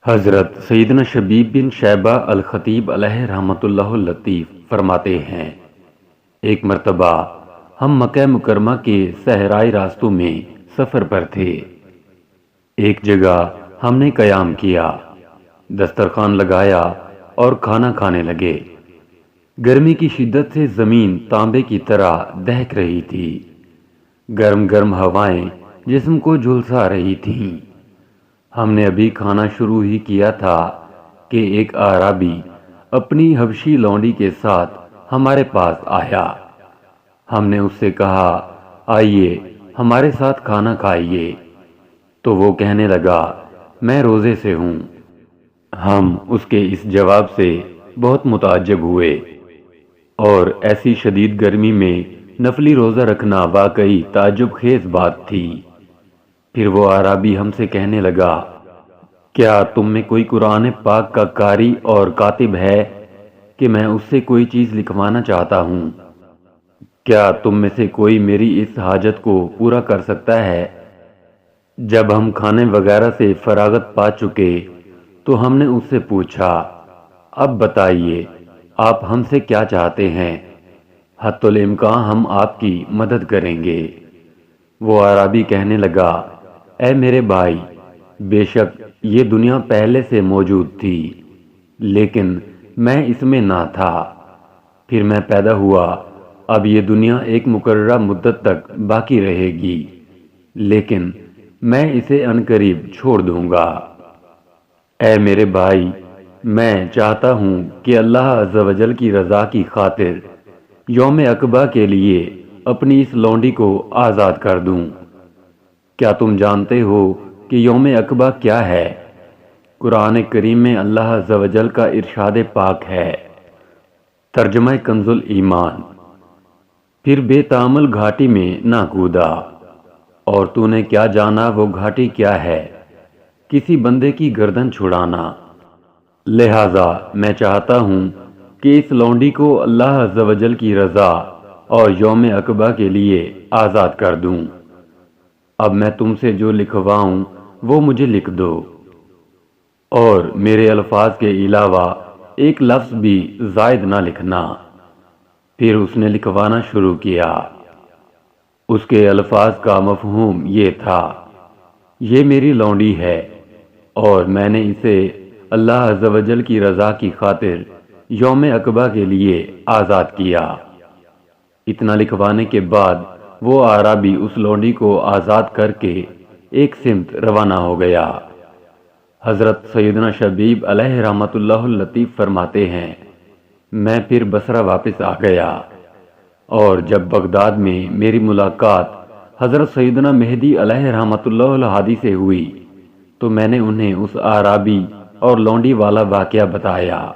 حضرت سیدنا شبیب بن شیبہ الخطیب علیہ رحمۃ اللہ اللطیف فرماتے ہیں، ایک مرتبہ ہم مکہ مکرمہ کے صحرائی راستوں میں سفر پر تھے۔ ایک جگہ ہم نے قیام کیا، دسترخوان لگایا اور کھانا کھانے لگے۔ گرمی کی شدت سے زمین تانبے کی طرح دہک رہی تھی۔ گرم گرم ہوائیں جسم کو جھلسا رہی تھیں۔ ہم نے ابھی کھانا شروع ہی کیا تھا کہ ایک اعرابی اپنی حبشی لونڈی کے ساتھ ہمارے پاس آیا۔ ہم نے اس سے کہا، آئیے ہمارے ساتھ کھانا کھائیے، تو وہ کہنے لگا، میں روزے سے ہوں۔ ہم اس کے اس جواب سے بہت متعجب ہوئے، اور ایسی شدید گرمی میں نفلی روزہ رکھنا واقعی تعجب خیز بات تھی۔ پھر وہ اعرابی ہم سے کہنے لگا، کیا تم میں کوئی قرآن پاک کا قاری اور کاتب ہے کہ میں اس سے کوئی چیز لکھوانا چاہتا ہوں؟ کیا تم میں سے کوئی میری اس حاجت کو پورا کر سکتا ہے؟ جب ہم کھانے وغیرہ سے فراغت پا چکے تو ہم نے اس سے پوچھا، اب بتائیے آپ ہم سے کیا چاہتے ہیں؟ حتی الامکان ہم آپ کی مدد کریں گے۔ وہ اعرابی کہنے لگا، اے میرے بھائی، بے شک یہ دنیا پہلے سے موجود تھی، لیکن میں اس میں نہ تھا۔ پھر میں پیدا ہوا، اب یہ دنیا ایک مقررہ مدت تک باقی رہے گی، لیکن میں اسے عنقریب چھوڑ دوں گا۔ اے میرے بھائی، میں چاہتا ہوں کہ اللہ عز و جل کی رضا کی خاطر یوم عقبہ کے لیے اپنی اس لونڈی کو آزاد کر دوں۔ کیا تم جانتے ہو کہ یوم عقبہ کیا ہے؟ قرآن کریم میں اللہ عز و جل کا ارشاد پاک ہے، ترجمہ کنز ایمان، پھر بے تامل گھاٹی میں نہ کودا، اور تو نے کیا جانا وہ گھاٹی کیا ہے؟ کسی بندے کی گردن چھڑانا۔ لہذا میں چاہتا ہوں کہ اس لونڈی کو اللہ عز و جل کی رضا اور یوم عقبہ کے لیے آزاد کر دوں۔ اب میں تم سے جو لکھواؤں وہ مجھے لکھ دو، اور میرے الفاظ کے علاوہ ایک لفظ بھی زائد نہ لکھنا۔ پھر اس نے لکھوانا شروع کیا۔ اس کے الفاظ کا مفہوم یہ تھا، یہ میری لونڈی ہے اور میں نے اسے اللہ عز و جل کی رضا کی خاطر یوم عقبہ کے لیے آزاد کیا۔ اتنا لکھوانے کے بعد وہ اعرابی اس لونڈی کو آزاد کر کے ایک سمت روانہ ہو گیا۔ حضرت سیدنا شبیب علیہ رحمۃ اللہ اللطیف فرماتے ہیں، میں پھر بصرہ واپس آ گیا، اور جب بغداد میں میری ملاقات حضرت سیدنا مہدی علیہ رحمۃ اللہ الہادی سے ہوئی تو میں نے انہیں اس اعرابی اور لونڈی والا واقعہ بتایا،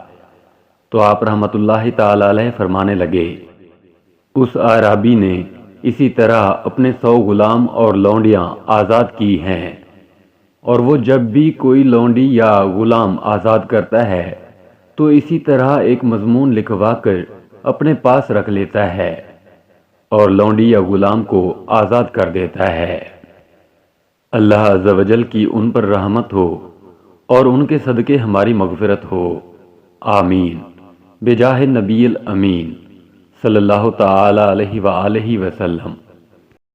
تو آپ رحمۃ اللہ تعالی علیہ فرمانے لگے، اس اعرابی نے اسی طرح اپنے 100 غلام اور لونڈیاں آزاد کی ہیں، اور وہ جب بھی کوئی لونڈی یا غلام آزاد کرتا ہے تو اسی طرح ایک مضمون لکھوا کر اپنے پاس رکھ لیتا ہے اور لونڈی یا غلام کو آزاد کر دیتا ہے۔ اللہ عز و جل کی ان پر رحمت ہو اور ان کے صدقے ہماری مغفرت ہو، آمین، بجاہ نبی الامین صلی اللہ تعالی علیہ وآلہ وسلم۔